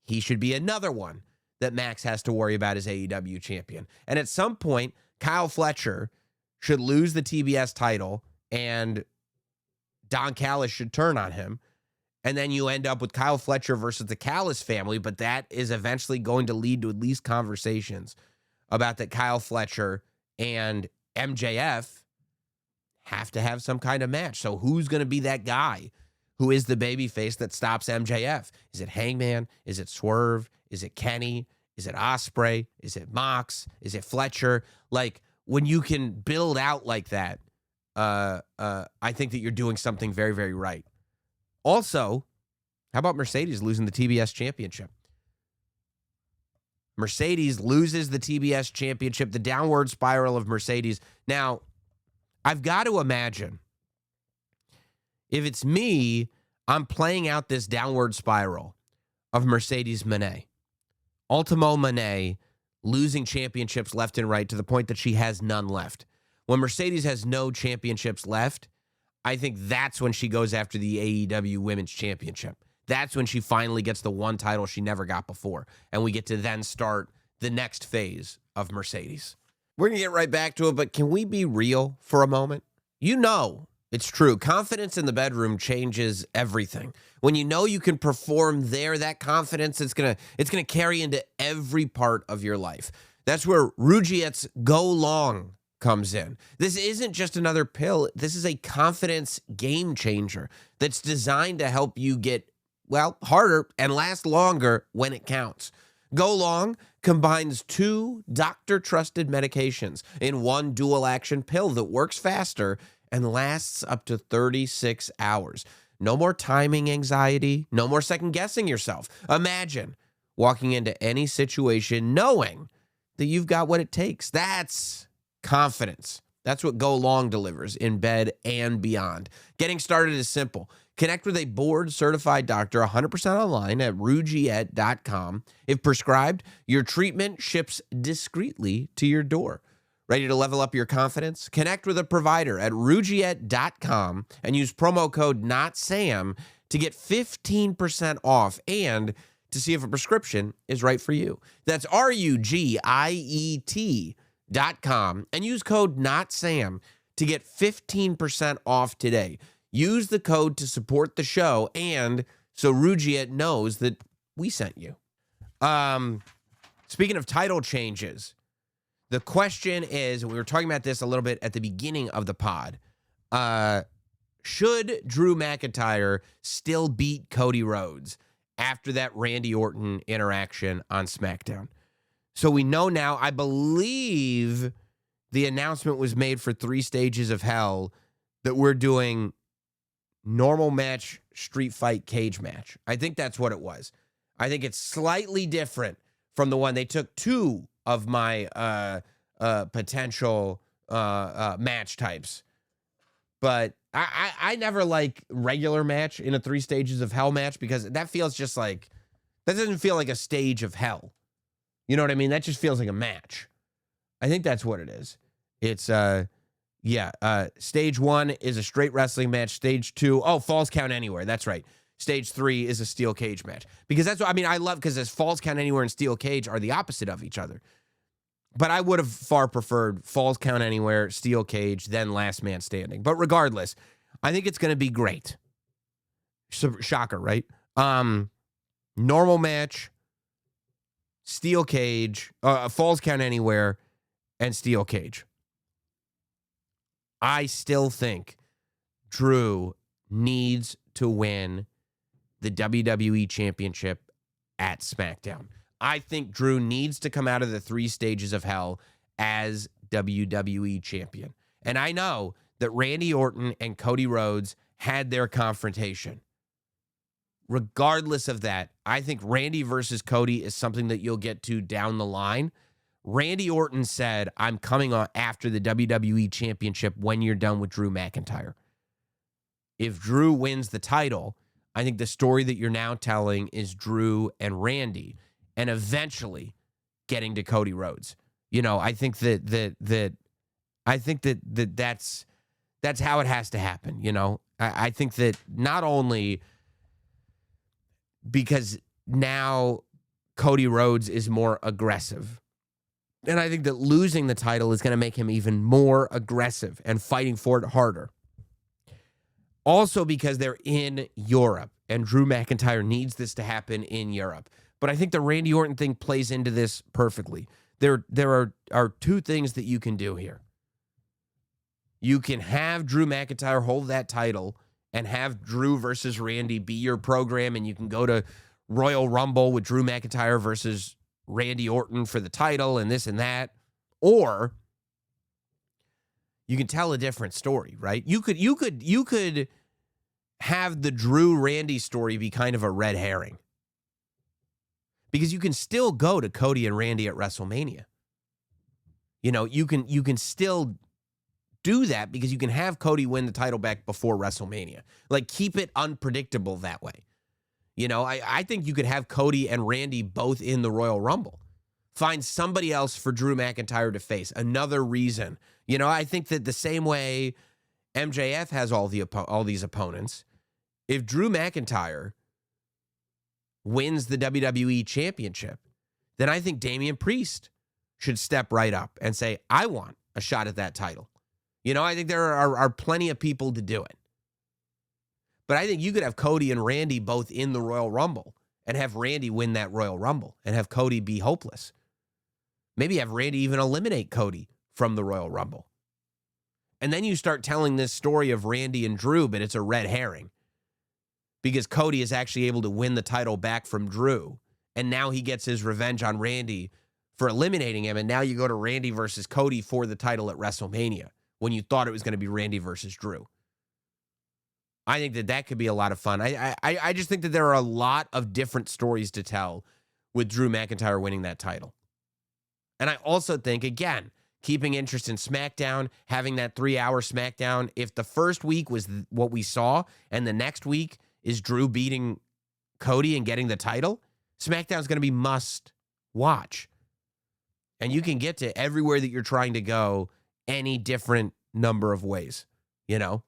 He should be another one that Max has to worry about as AEW champion. And at some point, Kyle Fletcher should lose the TBS title and Don Callis should turn on him. And then you end up with Kyle Fletcher versus the Callis family, but that is eventually going to lead to at least conversations about that Kyle Fletcher and MJF have to have some kind of match. So who's going to be that guy who is the babyface that stops MJF? Is it Hangman? Is it Swerve? Is it Kenny? Is it Ospreay? Is it Mox? Is it Fletcher? Like, when you can build out like that, I think that you're doing something very, very right. Also, how about Mercedes losing the TBS championship? Mercedes loses the TBS championship, the downward spiral of Mercedes. Now, I've got to imagine, if it's me, I'm playing out this downward spiral of Mercedes Moné. Ultimo Moné losing championships left and right to the point that she has none left. When Mercedes has no championships left, I think that's when she goes after the AEW Women's Championship. That's when she finally gets the one title she never got before. And we get to then start the next phase of Mercedes. We're going to get right back to it, but can we be real for a moment? You know, it's true. Confidence in the bedroom changes everything. When you know you can perform there, that confidence, it's gonna carry into every part of your life. That's where Rugiet's Go Long comes in. This isn't just another pill. This is a confidence game changer that's designed to help you get, well, harder and last longer when it counts. Go Long combines 2 doctor-trusted medications in one dual-action pill that works faster and lasts up to 36 hours. No more timing anxiety, no more second-guessing yourself. Imagine walking into any situation knowing that you've got what it takes. That's confidence. That's what Go Long delivers in bed and beyond. Getting started is simple. Connect with a board-certified doctor 100% online at Rugiet.com. If prescribed, your treatment ships discreetly to your door. Ready to level up your confidence? Connect with a provider at Rugiet.com and use promo code NOTSAM to get 15% off and to see if a prescription is right for you. That's RUGIET.com and use code NOTSAM to get 15% off today. Use the code to support the show and so Rugiet knows that we sent you. Speaking of title changes, the question is, we were talking about this a little bit at the beginning of the pod. Should Drew McIntyre still beat Cody Rhodes after that Randy Orton interaction on SmackDown? So we know now, I believe the announcement was made for 3 Stages of Hell that we're doing normal match, street fight, cage match. I think that's what it was. I think it's slightly different from the one they took 2 of my potential match types. But I never like regular match in a 3 Stages of Hell match because that feels just like, that doesn't feel like a stage of hell. You know what I mean? That just feels like a match. I think that's what it is. It's, stage 1 is a straight wrestling match. Stage 2, Falls Count Anywhere. That's right. Stage 3 is a steel cage match. Because that's what, I love, because as Falls Count Anywhere and steel cage are the opposite of each other. But I would have far preferred Falls Count Anywhere, steel cage, then last man standing. But regardless, I think it's going to be great. Shocker, right? Normal match, steel cage, Falls Count Anywhere, and steel cage. I still think Drew needs to win the WWE Championship at SmackDown. I think Drew needs to come out of the 3 Stages of Hell as WWE Champion. And I know that Randy Orton and Cody Rhodes had their confrontation. Regardless of that, I think Randy versus Cody is something that you'll get to down the line. Randy Orton said, I'm coming on after the WWE Championship when you're done with Drew McIntyre. If Drew wins the title, I think the story that you're now telling is Drew and Randy, and eventually getting to Cody Rhodes. You know, I think that's how it has to happen. You know, I think that not only because now Cody Rhodes is more aggressive, and I think that losing the title is going to make him even more aggressive and fighting for it harder. Also because they're in Europe, and Drew McIntyre needs this to happen in Europe. But I think the Randy Orton thing plays into this perfectly. There are 2 things that you can do here. You can have Drew McIntyre hold that title and have Drew versus Randy be your program, and you can go to Royal Rumble with Drew McIntyre versus Randy Orton for the title and this and that. Or you can tell a different story, right? You could have the Drew Randy story be kind of a red herring. Because you can still go to Cody and Randy at WrestleMania. You know, you can still do that because you can have Cody win the title back before WrestleMania. Like, keep it unpredictable that way. You know, I think you could have Cody and Randy both in the Royal Rumble. Find somebody else for Drew McIntyre to face. Another reason. You know, I think that the same way MJF has all these opponents, if Drew McIntyre wins the WWE Championship, then I think Damian Priest should step right up and say, I want a shot at that title. You know, I think there are plenty of people to do it. But I think you could have Cody and Randy both in the Royal Rumble and have Randy win that Royal Rumble and have Cody be hopeless. Maybe have Randy even eliminate Cody from the Royal Rumble. And then you start telling this story of Randy and Drew, but it's a red herring. Because Cody is actually able to win the title back from Drew. And now he gets his revenge on Randy for eliminating him. And now you go to Randy versus Cody for the title at WrestleMania when you thought it was going to be Randy versus Drew. I think that could be a lot of fun. I just think that there are a lot of different stories to tell with Drew McIntyre winning that title. And I also think, again, keeping interest in SmackDown, having that 3-hour SmackDown, if the first week was what we saw and the next week is Drew beating Cody and getting the title, SmackDown's going to be must watch. And you can get to everywhere that you're trying to go any different number of ways, you know?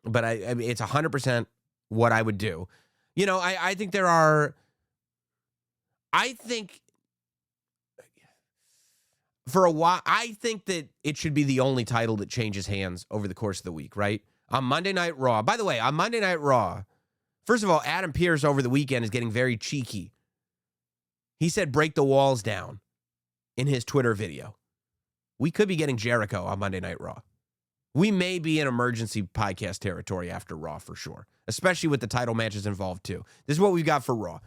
But it's 100% what I would do. You know, I think there are, I think for a while, I think that it should be the only title that changes hands over the course of the week, right? On Monday Night Raw. By the way, on Monday Night Raw, first of all, Adam Pearce over the weekend is getting very cheeky. He said break the walls down in his Twitter video. We could be getting Jericho on Monday Night Raw. We may be in emergency podcast territory after Raw for sure, especially with the title matches involved too. This is what we've got for Raw.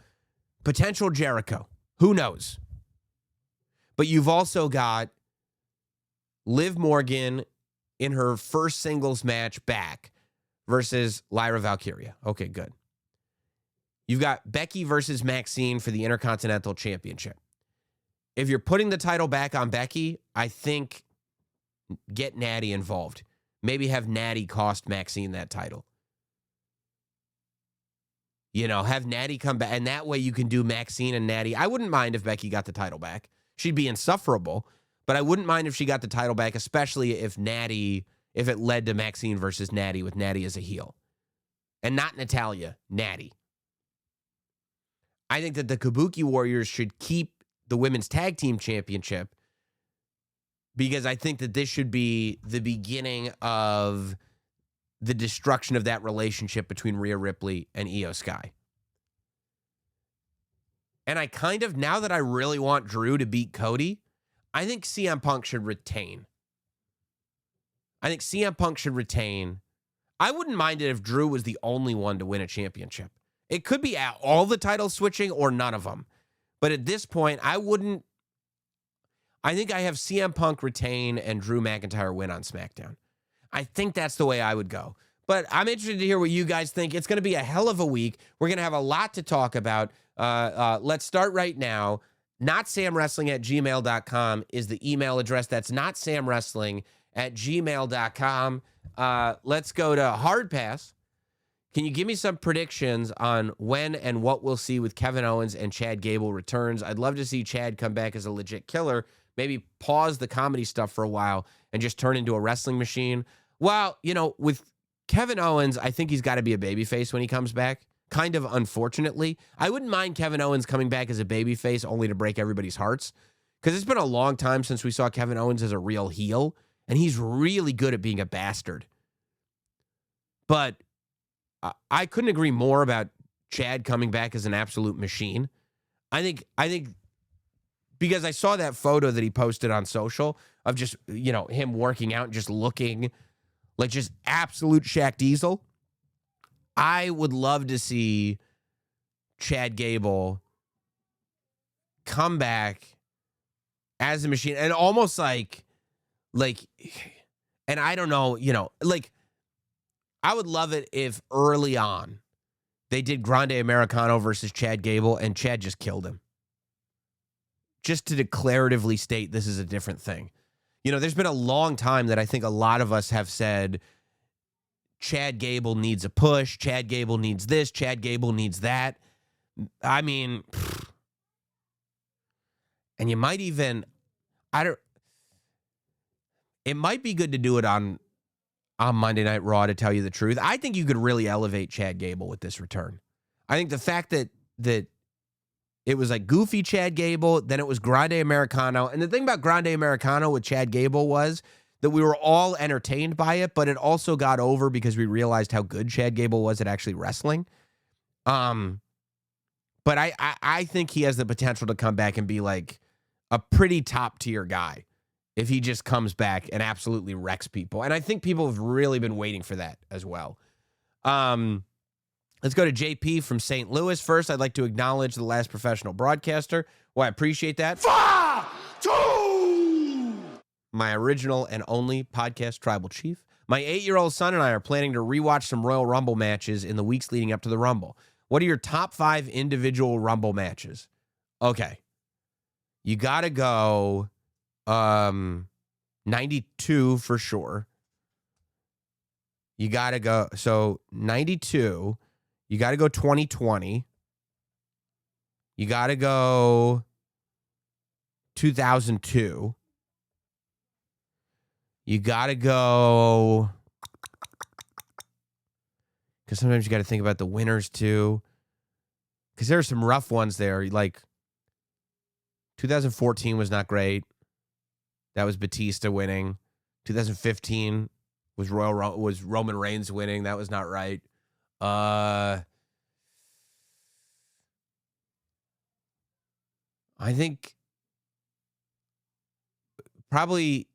Potential Jericho. Who knows? But you've also got Liv Morgan in her first singles match back versus Lyra Valkyria. Okay, good. You've got Becky versus Maxine for the Intercontinental Championship. If you're putting the title back on Becky, I think get Natty involved. Maybe have Natty cost Maxine that title. You know, have Natty come back, and that way you can do Maxine and Natty. I wouldn't mind if Becky got the title back. She'd be insufferable, but I wouldn't mind if she got the title back, especially if it led to Maxine versus Natty with Natty as a heel. And not Natalya, Natty. I think that the Kabuki Warriors should keep the Women's Tag Team Championship because I think that this should be the beginning of the destruction of that relationship between Rhea Ripley and Io Sky. And I kind of, now that I really want Drew to beat Cody, I think CM Punk should retain. I wouldn't mind it if Drew was the only one to win a championship. It could be all the titles switching or none of them. But at this point, I think I have CM Punk retain and Drew McIntyre win on SmackDown. I think that's the way I would go. But I'm interested to hear what you guys think. It's going to be a hell of a week. We're going to have a lot to talk about. Let's start right now. NotSamWrestling@gmail.com is the email address. That's NotSamWrestling@gmail.com. Let's go to Hard Pass. Can you give me some predictions on when and what we'll see with Kevin Owens and Chad Gable returns? I'd love to see Chad come back as a legit killer, maybe pause the comedy stuff for a while and just turn into a wrestling machine. Well, you know, with Kevin Owens, I think he's got to be a babyface when he comes back, kind of unfortunately. I wouldn't mind Kevin Owens coming back as a babyface only to break everybody's hearts because it's been a long time since we saw Kevin Owens as a real heel, and he's really good at being a bastard. But I couldn't agree more about Chad coming back as an absolute machine. I think because I saw that photo that he posted on social of just, you know, him working out and just looking like just absolute Shaq Diesel. I would love to see Chad Gable come back as a machine and almost like, and I don't know, you know, like, I would love it if early on they did Grande Americano versus Chad Gable and Chad just killed him. Just to declaratively state this is a different thing. You know, there's been a long time that I think a lot of us have said Chad Gable needs a push, Chad Gable needs this, Chad Gable needs that. I mean, and you might even, it might be good to do it on Monday Night Raw, to tell you the truth. I think you could really elevate Chad Gable with this return. I think the fact that it was like goofy Chad Gable, then it was Grande Americano. And the thing about Grande Americano with Chad Gable was that we were all entertained by it, but it also got over because we realized how good Chad Gable was at actually wrestling. But I think he has the potential to come back and be like a pretty top tier guy if he just comes back and absolutely wrecks people. And I think people have really been waiting for that as well. Let's go to JP from St. Louis. First, I'd like to acknowledge the last professional broadcaster. Well, I appreciate that. 5, 2! My original and only podcast tribal chief. My 8-year-old son and I are planning to rewatch some Royal Rumble matches in the weeks leading up to the Rumble. What are your top 5 individual Rumble matches? Okay. You got to go 92 for sure. You got to go. So 92. You got to go 2020. You got to go 2002. You got to go Because sometimes you got to think about the winners too. Because there are some rough ones there. Like 2014 was not great. That was Batista winning. 2015 was Roman Reigns winning. That was not right. I think probably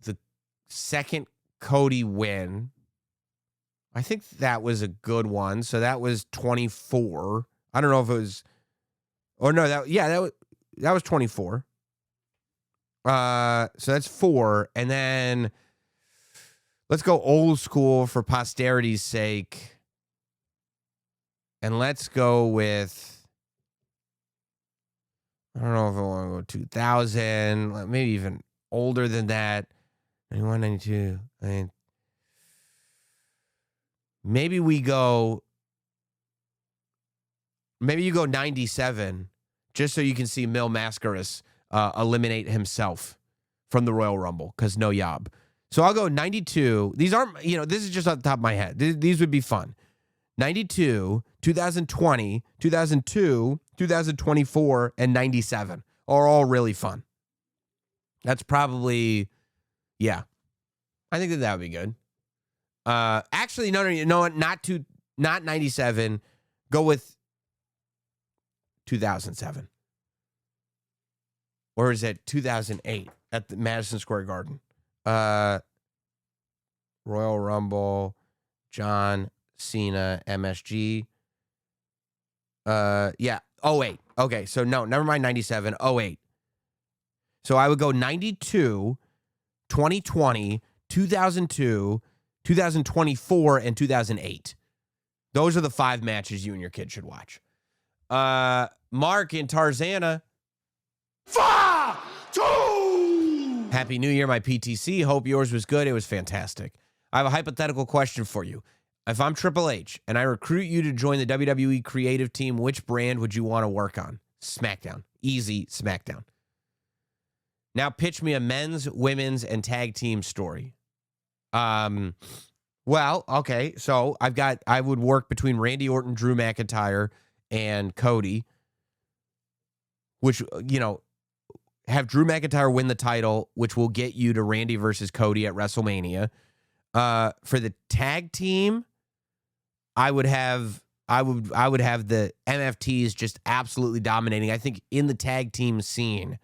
the second Cody win. I think that was a good one. So that was 24. I don't know if it was, or no, that was 24. So that's 4. And then let's go old school for posterity's sake. And let's go with, I don't know if I want to go 2000, maybe even older than that. 91, 92. I mean, maybe you go 97, just so you can see Mil Mascaras eliminate himself from the Royal Rumble, because no yob. So I'll go 92. These aren't, this is just off the top of my head. These would be fun. 92, 2020, 2002, 2024, and 97 are all really fun. That's probably, yeah. I think that would be good. Actually, no, not 97. Go with 2007. Or is it 2008 at the Madison Square Garden? Royal Rumble, John Cena, MSG. Yeah, 08. Okay, so no, never mind 97, 08. So I would go 92, 2020, 2002, 2024, and 2008. Those are the 5 matches you and your kid should watch. Mark in Tarzana. 5, 2. Happy New Year, my PTC. Hope yours was good. It was fantastic. I have a hypothetical question for you. If I'm Triple H and I recruit you to join the WWE creative team, which brand would you want to work on? Smackdown. Easy Smackdown. Now pitch me a men's, women's, and tag team story. Well, okay. So I would work between Randy Orton, Drew McIntyre, and Cody, which, have Drew McIntyre win the title, which will get you to Randy versus Cody at WrestleMania. For the tag team, I would have the MFTs just absolutely dominating. I think in the tag team scene,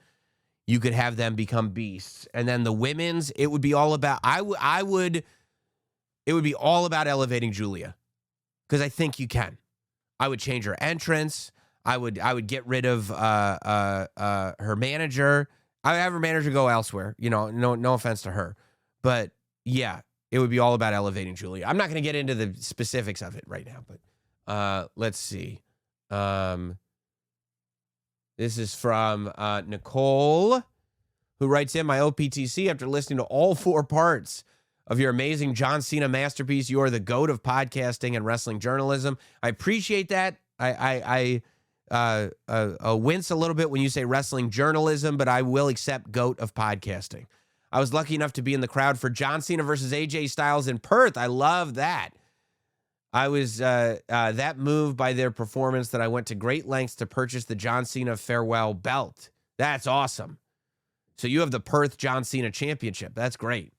you could have them become beasts. And then the women's, it would be all about, it would be all about elevating Julia, because I think you can. I would change her entrance. I would get rid of her manager. I would have her manager go elsewhere. No offense to her, but yeah, it would be all about elevating Julia. I'm not going to get into the specifics of it right now, but let's see. This is from Nicole, who writes in, my OPTC, after listening to all 4 parts of your amazing John Cena masterpiece, you are the GOAT of podcasting and wrestling journalism. I appreciate that. I wince a little bit when you say wrestling journalism, but I will accept GOAT of podcasting. I was lucky enough to be in the crowd for John Cena versus AJ Styles in Perth. I love that. I was that moved by their performance that I went to great lengths to purchase the John Cena farewell belt. That's awesome. So you have the Perth John Cena Championship. That's great.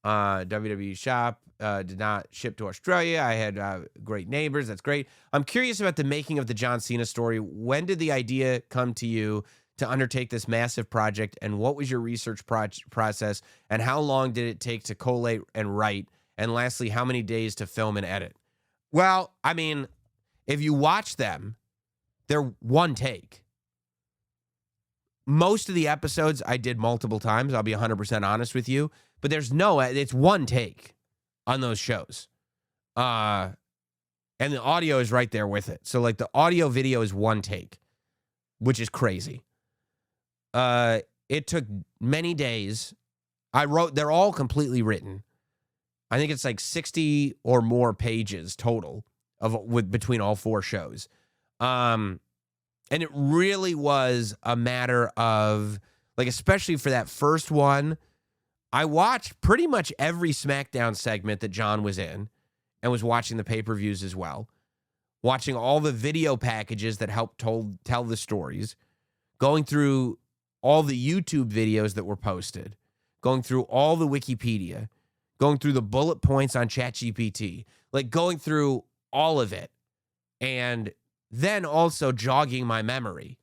WWE shop did not ship to Australia. I had great neighbors. That's great. I'm curious about the making of the John Cena story. When did the idea come to you to undertake this massive project, and what was your research process, and how long did it take to collate and write? And lastly, how many days to film and edit? Well, I mean, if you watch them, they're one take. Most of the episodes I did multiple times. I'll be 100% honest with you, but it's one take on those shows. And the audio is right there with it. So like the audio video is one take, which is crazy. It took many days. They're all completely written. I think it's like 60 or more pages total between all 4 shows. And it really was a matter of, like, especially for that first one, I watched pretty much every SmackDown segment that John was in. and was watching the pay-per-views as well, watching all the video packages that helped tell the stories, going through all the YouTube videos that were posted, going through all the Wikipedia, going through the bullet points on ChatGPT, like going through all of it, and then also jogging my memory,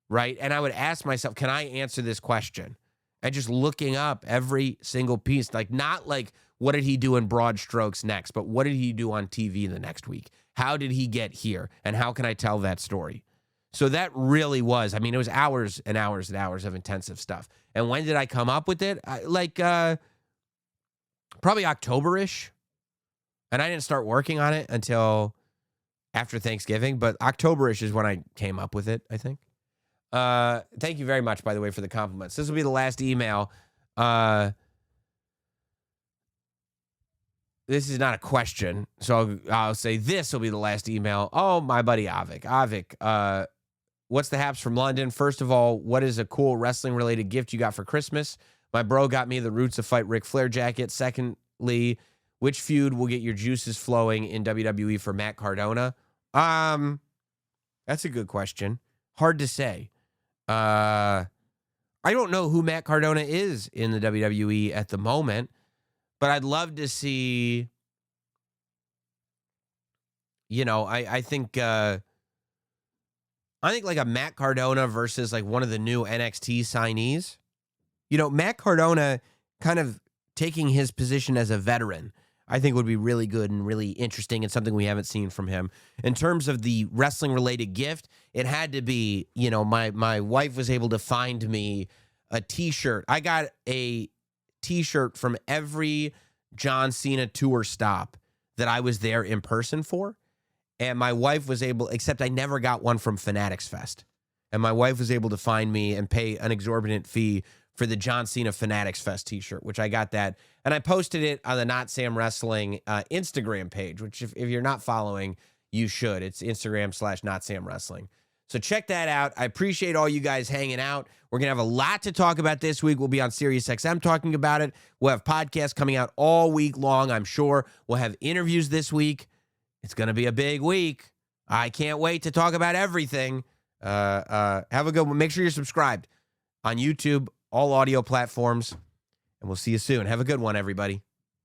right? And I would ask myself, can I answer this question? And just looking up every single piece, like not like what did he do in broad strokes next, but what did he do on TV the next week? How did he get here? And how can I tell that story? So that really was, I mean, it was hours and hours and hours of intensive stuff. And when did I come up with it? Probably October-ish. And I didn't start working on it until after Thanksgiving, but October-ish is when I came up with it, I think. Thank you very much, by the way, for the compliments. This will be the last email. This is not a question, so I'll say this will be the last email. Oh, my buddy Avik. Avik, what's the haps from London? First of all, what is a cool wrestling-related gift you got for Christmas? My bro got me the Roots of Fight Ric Flair jacket. Secondly, which feud will get your juices flowing in WWE for Matt Cardona? That's a good question. Hard to say. I don't know who Matt Cardona is in the WWE at the moment, but I'd love to see, I think like a Matt Cardona versus like one of the new NXT signees. Matt Cardona kind of taking his position as a veteran, I think would be really good and really interesting and something we haven't seen from him. In terms of the wrestling-related gift, it had to be, my wife was able to find me a T-shirt. I got a T-shirt from every John Cena tour stop that I was there in person for. And my wife was able, except I never got one from Fanatics Fest. And my wife was able to find me and pay an exorbitant fee for the John Cena Fanatics Fest T-shirt, which I got that. And I posted it on the Notsam Wrestling Instagram page, which if you're not following, you should. It's Instagram/Notsam Wrestling. So check that out. I appreciate all you guys hanging out. We're going to have a lot to talk about this week. We'll be on SiriusXM talking about it. We'll have podcasts coming out all week long, I'm sure. We'll have interviews this week. It's going to be a big week. I can't wait to talk about everything. Have a good one. Make sure you're subscribed on YouTube, all audio platforms, and we'll see you soon. Have a good one, everybody.